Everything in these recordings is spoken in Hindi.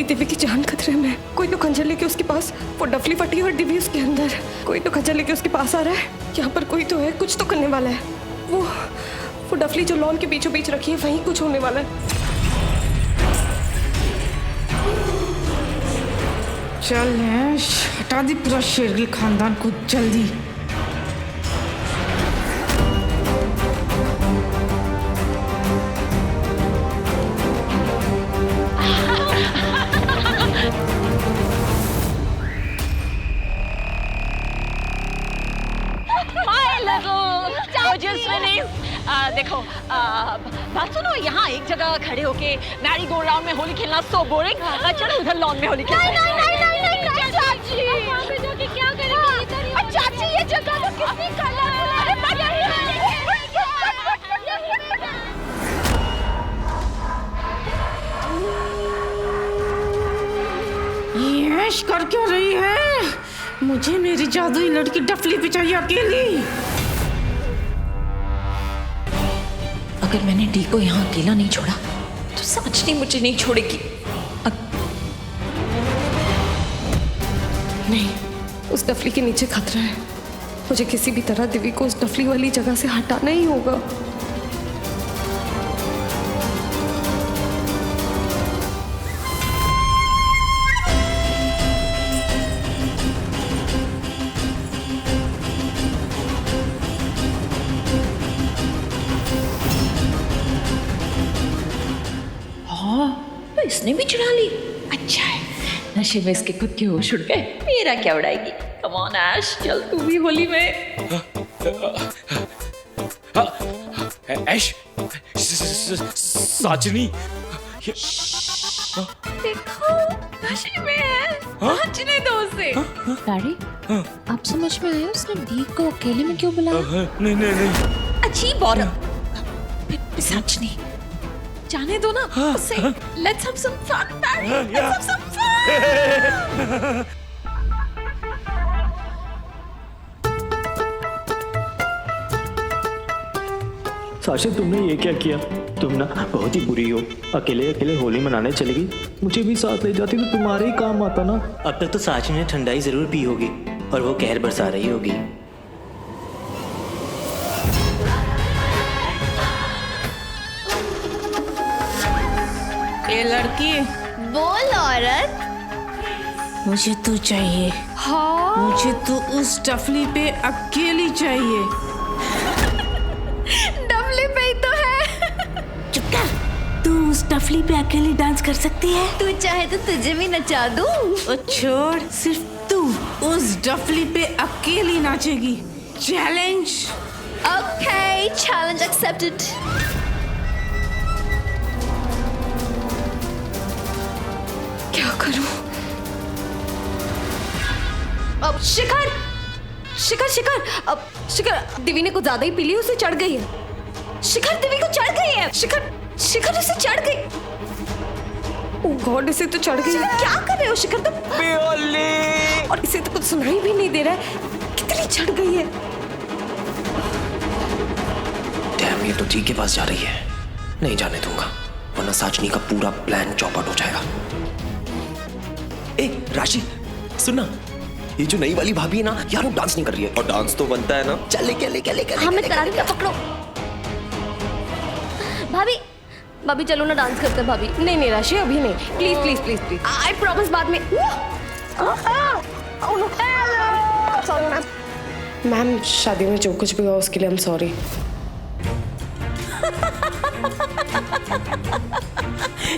मेरी दिव्य की जान खतरे में। कोई तो खंजर लेके उसके पास, वो डफली फटी और दिव्य उसके अंदर। कोई तो खंजर लेके उसके पास आ रहा है। यहाँ पर कोई तो है, कुछ तो करने वाला है। वो डफली जो लॉन के बीचों बीच रखी है, वहीं कुछ होने वाला है। चल ऐश, हटा दी पूरा शेरगिल खानदान को जल्दी। देखो बात सुनो, यहाँ एक जगह खड़े होके मैरी गो राउंड में होली खेलना सो बोरिंग। चलो उधर लॉन में होली खेलते हैं। नहीं चाची, वहाँ पे जाके क्या करेंगे? चाची ये जगह तो कितनी कलरफुल है। ये ऐश कर क्यों रही है? मुझे मेरी जादुई लड़की डफली पे चाहिए अकेली। अगर मैंने डी को यहाँ अकेला नहीं छोड़ा तो साजनी मुझे नहीं छोड़ेगी। नहीं, उस डफली के नीचे खतरा है। मुझे किसी भी तरह दिव्य को उस डफली वाली जगह से हटाना ही होगा। इसने भी चुरा ली। अच्छा है, नशे में इसके खुद के होश उड़ गए, मेरा क्या उड़ाएगी। कम ऑन ऐश, चल तू भी होली में। ऐश, साजनी देखो नशे में है, नाचने दो उसे। डैडी, आप समझ में आए उसने डी को अकेले में क्यों बुलाया? नहीं। अजीब औरत, पिशाचनी। जाने दो ना उसे। Let's have some fun, Barry. Let's have some fun. साशिद, तुमने ये क्या किया? तुम ना बहुत ही बुरी हो। अकेले अकेले होली मनाने चली गई। मुझे भी साथ ले जाती तो तुम्हारे ही काम आता ना। अब तक तो साशिद ने ठंडाई जरूर पी होगी और वो कहर बरसा रही होगी। ये लड़की, बोल औरत। मुझे तू चाहिए। हाँ? मुझे तू उस डफली पे अकेली चाहिए। डफली पे ही तो है। चुप कर। तू उस डफली पे अकेली डांस कर सकती है? तू चाहे तो तुझे भी नचा दूं। ओ छोड़, सिर्फ तू उस डफली पे अकेली नाचेगी। चैलेंज। Okay, challenge accepted. क्या करूं? अब शिखर अब शिखर, दिव्य ने कुछ ज्यादा ही पी ली, उसे चढ़ गई है। शिखर, दिव्य को चढ़ गई है। शिखर उसे चढ़ गई। ओह गॉड, इसे तो चढ़ गई। क्या कर रहे हो शिखर तुम? और इसे तो कुछ सुनाई भी नहीं दे रहा है। कितनी चढ़ गई है। डैम, ये तो जी के पास जा रही है। नहीं जाने दूंगा, वरना साजनी का पूरा प्लान चौपट हो जाएगा। ए राशि, सुनना, ये जो नई वाली भाभी है ना यार, वो डांस नहीं कर रही है। और डांस तो बनता है ना। चल लेके हाँ, मैं करा रही हूँ, पकड़ो। भाभी चलो ना डांस करते हैं। भाभी नहीं राशि, अभी नहीं। प्लीज। आई प्रॉमिस बाद में। मैम, शादी में जो कुछ भी हुआ उसके लिए I am sorry.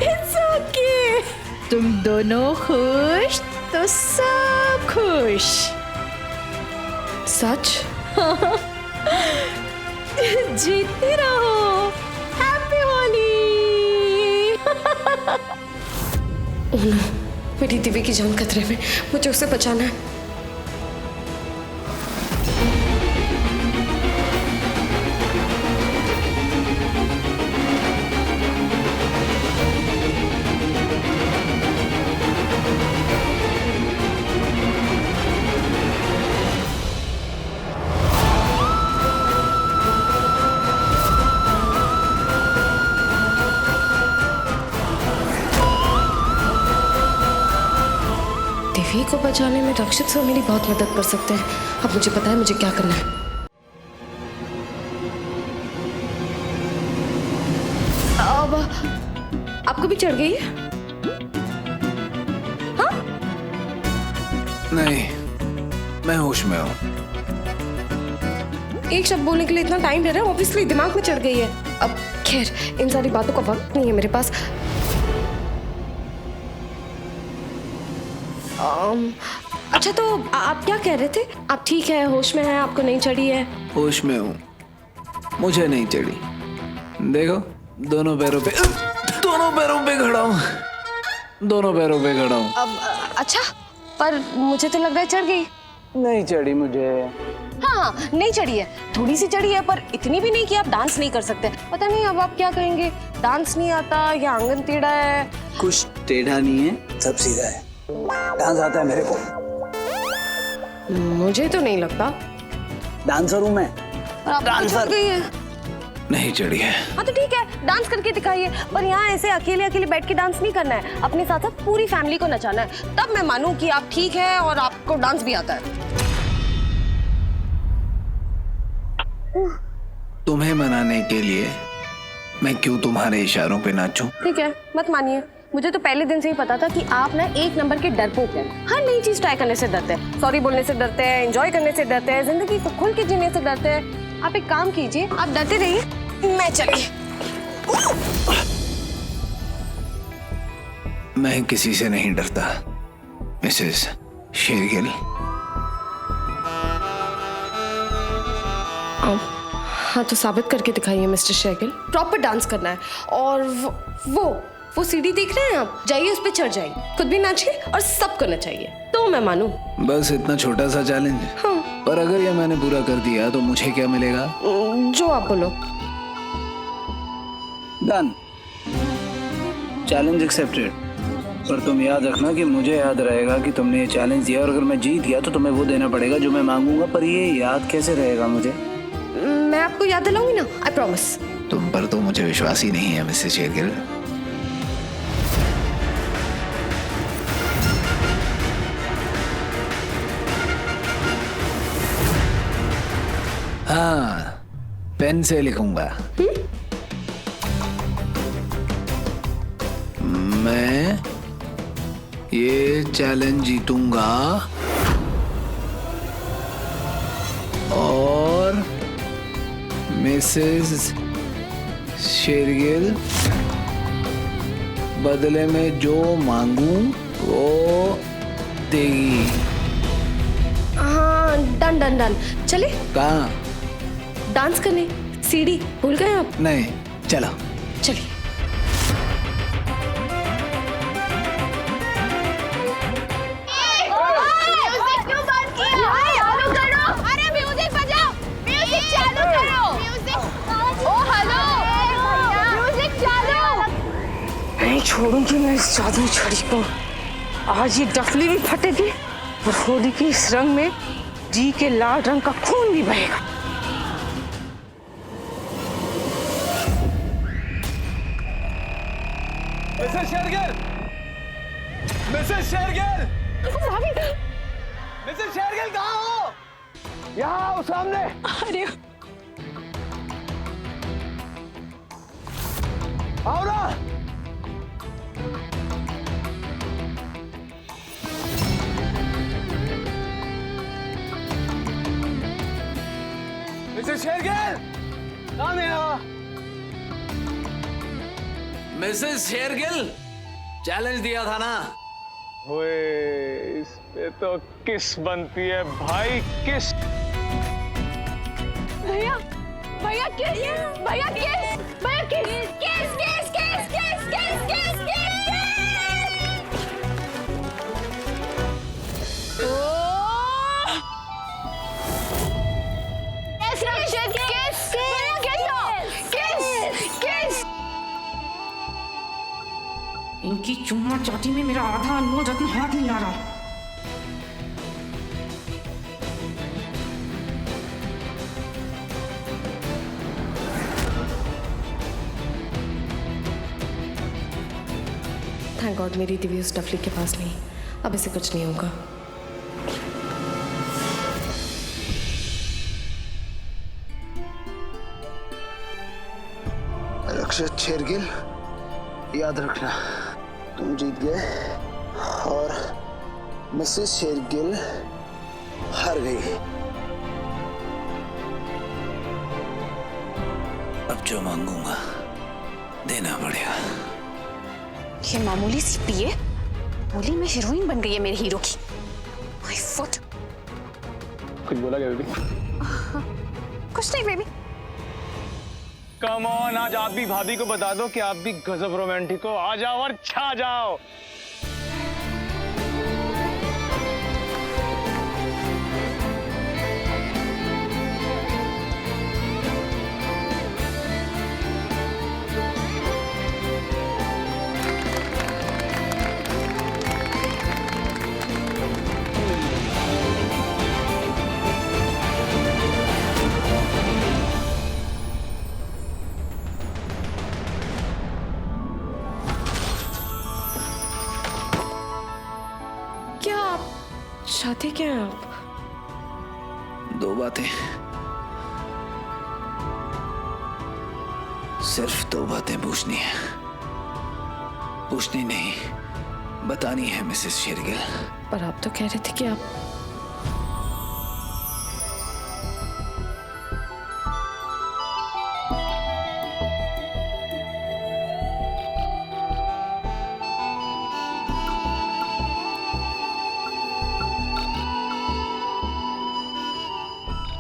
It's okay. तुम दोनों खुश तो सब खुश। सच? जीतती रहो। हैप्पी होली। मेरी दिव्य की जान खतरे में, मुझे उसे बचाना है। को बचाने में रक्षित सर मेरी बहुत मदद कर सकते हैं। अब मुझे पता है मुझे क्या करना है। अब आपको भी चढ़ गई है? हाँ? नहीं, मैं होश में हूँ। एक शब्द बोलने के लिए इतना टाइम ले रहा है, ऑब्वियसली दिमाग में चढ़ गई है। अब खैर इन सारी बातों का वक्त नहीं है मेरे पास। अच्छा तो आप क्या कह रहे थे? आप ठीक है, होश में हैं, आपको नहीं चढ़ी है? होश में हूँ, मुझे नहीं चढ़ी। देखो दोनों पैरों पे खड़ा हूँ, दोनों पैरों पे खड़ा हूँ। अब अच्छा, पर मुझे तो लग रहा है चढ़ गई। नहीं चढ़ी मुझे। हाँ नहीं चढ़ी है, थोड़ी सी चढ़ी है, पर इतनी भी नहीं कि आप डांस नहीं कर सकते। पता नहीं अब आप क्या कहेंगे, डांस नहीं आता या आंगन टेढ़ा है? कुछ टेढ़ा नहीं है, सब सीधा है। डांस आता है मेरे को। मुझे तो नहीं लगता। डांसर हूँ मैं। आप चढ़ गई है। नहीं चढ़ी है। हाँ तो ठीक है, डांस करके दिखाइए, पर यहाँ ऐसे अकेले अकेले बैठ के डांस नहीं करना है, अपने साथ साथ पूरी फैमिली को नचाना है, तब मैं मानूं कि आप ठीक है और आपको डांस भी आता है। तुम्हें मनाने के लिए मैं क्यों तुम्हारे इशारों पे नाचूं? ठीक है, मत मानिए, मुझे तो पहले दिन से ही पता था कि आप ना एक नंबर के डरपोक हैं। हर नई चीज ट्राई करने से डरते हैं, सॉरी बोलने से डरते हैं, एंजॉय करने से डरते हैं, जिंदगी को खुल के जीने से डरते हैं। आप एक काम कीजिए, आप डरते रहिए, मैं चली। मैं किसी से नहीं डरता, मिसेस शेरगिल। हाँ तो साबित करके दिखाइए मिस्टर शेरगिल। प्रॉपर डांस करना है, और वो सीढ़ी देख रहे हैं आप, जाइए उस पर चढ़ जाइए, खुद भी नाचिए और सबको नचाइए, तो मैं मानूं। बस इतना छोटा सा चैलेंज। हाँ। पर अगर ये मैंने पूरा कर दिया तो मुझे क्या मिलेगा? जो आप बोलो। Done, challenge accepted. पर तुम याद रखना कि मुझे याद रहेगा कि तुमने ये चैलेंज दिया, और अगर मैं जीत गया तो तुम्हें वो देना पड़ेगा जो मैं मांगूंगा। पर ये याद कैसे रहेगा मुझे? मैं आपको याद दिलाऊंगी ना, आई प्रॉमिस। तुम पर तो मुझे विश्वास ही नहीं है मिसेस शेरगिल। हाँ, पेन से लिखूंगा। मैं ये चैलेंज जीतूंगा और मिसेस शेरगिल बदले में जो मांगू वो देगी। हाँ डन डन डन, चले कहाँ? डांस करने, सीढ़ी भूल गए आप? नहीं, चलो चलिए। नहीं छोड़ूंगी मैं इस जादू छड़ी को। आज ये डफली भी फटेगी और होली के इस रंग में जी के लाल रंग का खून भी बहेगा। Mrs Shergill! Mrs Shergill! Mrs Shergill कहाँ हो? यहाँ आओ सामने। अरे आओ ना। मिसेस शेरगिल! कहाँ नहीं आ? मिसेस शेरगिल, चैलेंज दिया था ना? ओए, इस पे तो किस बनती है भाई, किस। भैया भैया किस, भैया किस, भैया किस, किस किस किस किस किस किस किस। किस रक्षित, किस किस किस किस। इनकी चुम्मा चाटी में मेरा आधा अनमोल रत्न हाथ नहीं आ रहा। थैंक गॉड मेरी दिव्या उस डफली के पास नहीं, अब इसे कुछ नहीं होगा। मिस्टर शेरगिल, याद रखना तुम जीत गए और मिसेस शेरगिल हार गई। अब जो मांगूंगा देना पड़ेगा। ये मामूली सी पिए होली में हीरोइन बन गई है मेरे हीरो की। My foot. कुछ बोला क्या बेबी? कुछ नहीं बेबी। कम ऑन, आज आप भी भाभी को बता दो कि आप भी गजब रोमांटिक हो। आ जाओ और छा जाओ। क्या आप चाहते क्या हैं आप? दो बातें, सिर्फ दो बातें पूछनी है। पूछनी नहीं, बतानी है मिसेस शेरगिल। पर आप तो कह रहे थे कि आप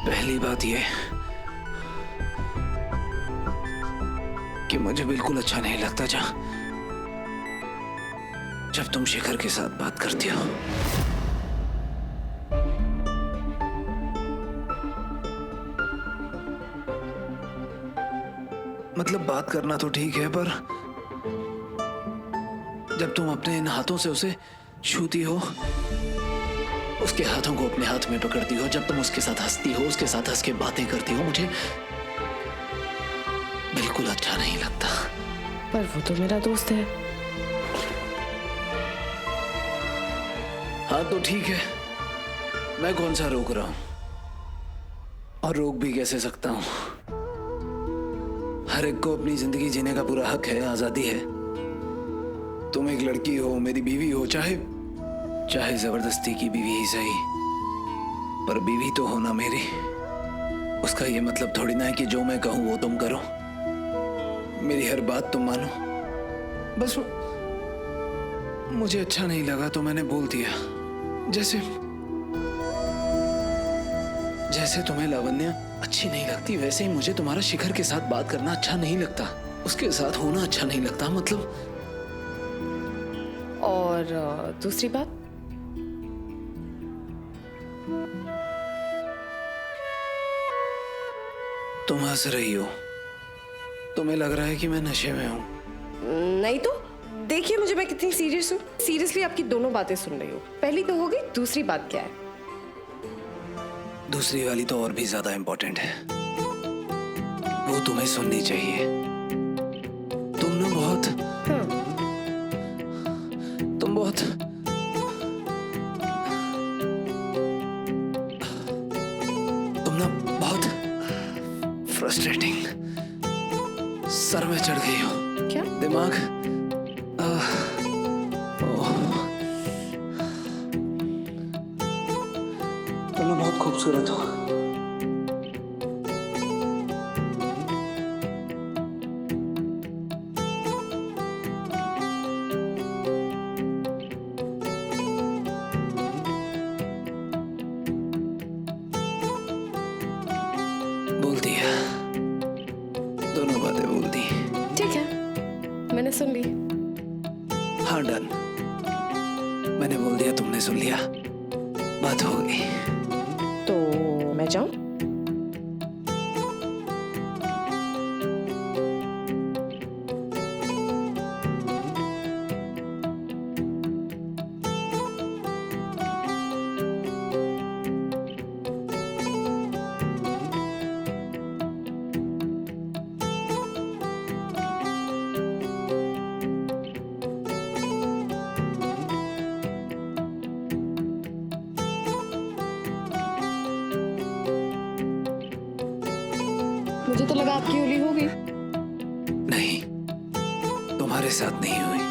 पहली बात ये कि मुझे बिल्कुल अच्छा नहीं लगता जब तुम शिखर के साथ बात करती हो। मतलब बात करना तो ठीक है, पर जब तुम अपने इन हाथों से उसे छूती हो, उसके हाथों को अपने हाथ में पकड़ती हो, जब तुम उसके साथ हंसती हो, उसके साथ हंस के बातें करती हो, मुझे बिल्कुल अच्छा नहीं लगता। पर वो तो मेरा दोस्त है। हाँ तो ठीक है, मैं कौन सा रोक रहा हूं, और रोक भी कैसे सकता हूं। हर एक को अपनी जिंदगी जीने का पूरा हक है, आजादी है। तुम एक लड़की हो, मेरी बीवी हो, चाहे जबरदस्ती की बीवी ही सही, पर बीवी तो होना मेरी। उसका ये मतलब थोड़ी ना है कि जो मैं कहूं वो तुम करो, मेरी हर बात तुम मानो। बस मुझे अच्छा नहीं लगा तो मैंने बोल दिया। जैसे तुम्हें लावण्या अच्छी नहीं लगती, वैसे ही मुझे तुम्हारा शिखर के साथ बात करना अच्छा नहीं लगता, उसके साथ होना अच्छा नहीं लगता। मतलब और दूसरी बात, तुम हंस रही हो, तुम्हें लग रहा है कि मैं नशे में हूं। नहीं तो देखिए मुझे, मैं कितनी सीरियस हूँ। सीरियसली आपकी दोनों बातें सुन रही हूँ। पहली तो हो गई, दूसरी बात क्या है? दूसरी वाली तो और भी ज्यादा इंपॉर्टेंट है, वो तुम्हें सुननी चाहिए। तुम ना बहुत फ्रस्ट्रेटिंग, सर में चढ़ गई हो। क्या? दिमाग तुम ना बहुत खूबसूरत हो। बोल दिया, दोनों बातें बोल दी। ठीक है, मैंने सुन ली। हाँ डन, मैंने बोल दिया, तुमने सुन लिया, बात हो गई। तो मैं जाऊं? मुझे तो लगा आपकी होली हो गई। नहीं, तुम्हारे साथ नहीं हुई।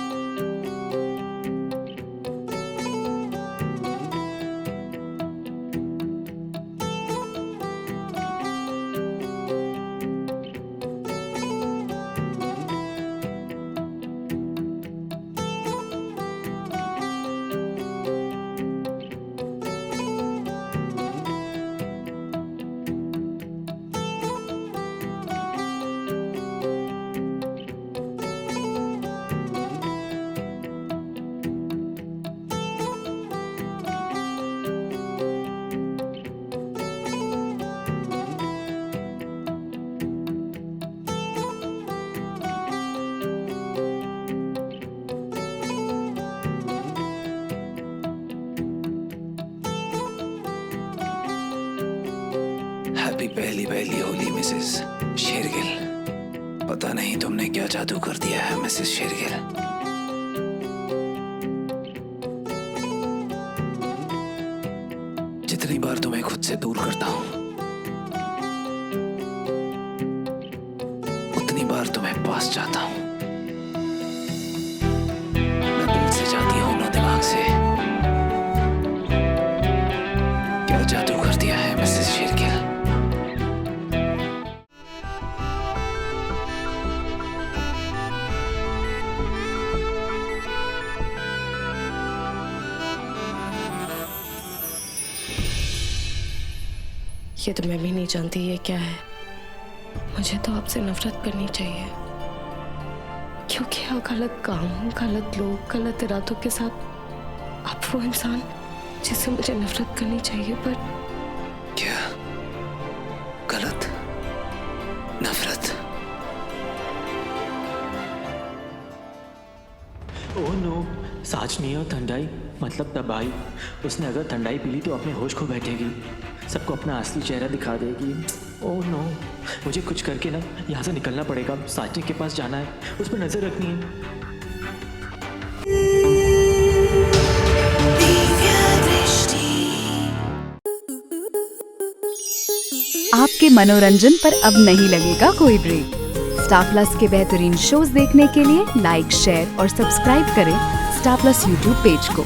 हैप्पी पहली पहली होली मिसेस शेरगिल। पता नहीं तुमने क्या जादू कर दिया है मिसेस शेरगिल। जितनी बार तुम्हें खुद से दूर करता हूं उतनी बार तुम्हें पास चाहता हूं। न दिल से जाती हूं न दिमाग से। क्या जादू कर दिया है मिसेस शेरगिल। ये तो मैं भी नहीं जानती ये क्या है। मुझे तो आपसे नफरत करनी चाहिए क्योंकि आप गलत काम, गलत लोग, गलत इरादों के साथ आप वो इंसान जिससे मुझे नफरत करनी चाहिए। पर क्या गलत नफरत? ओह नो, साजनी और ठंडाई मतलब तबाही। उसने अगर ठंडाई पी ली तो अपने होश खो बैठेगी, सबको अपना असली चेहरा दिखा देगी। ओह नो, मुझे कुछ करके ना यहाँ से निकलना पड़ेगा। साजनी के पास जाना है, उस पर नजर रखनी है। आपके मनोरंजन पर अब नहीं लगेगा कोई ब्रेक। स्टार प्लस के बेहतरीन शोज देखने के लिए लाइक, शेयर और सब्सक्राइब करें स्टार प्लस यूट्यूब पेज को।